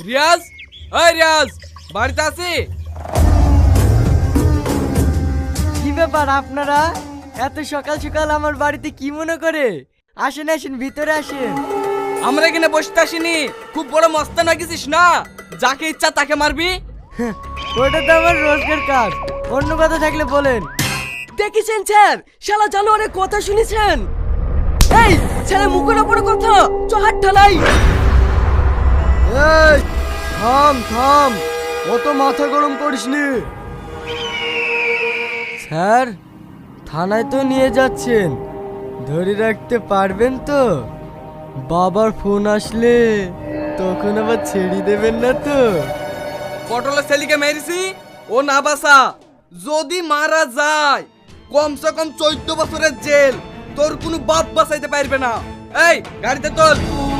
রিয়াজ, ওই রিয়াজ, বাড়িতে আছি? কি ব্যাপার আপনারা এত সকাল সকাল আমার বাড়িতে কি মনে করে? আসেন আসেন, ভিতরে আসেন। আমরা এখানে বসতে আসিনি, খুব বড় মস্তান হয়ে গেছিস না, যাকে ইচ্ছা তাকে মারবি। ওটা তো আমার রোজগার কাজ, অন্য কথা থাকলে বলেন। দেখেছেন স্যার, শালা জানোয়ারের কথা শুনেছেন? এই ছেলে মুখের ওপরে কথা, চহাট ঠালাই। এই থাম থাম, অত মাথা গরম করিসনি। স্যার, থানায় তো নিয়ে যাচ্ছেন, ধরে রাখতে পারবেন তো? বাবার ফোন আসলে তখন আবার ছেড়ে দেবেন না তো? পটলের ছেলেকে মেরেছি, ও না বাসা, যদি মারা যায় কমসে কম 14 বছরের জেল, তোর কোনো বাপ বাঁচাইতে পারবে না। এই গাড়িতে তোল।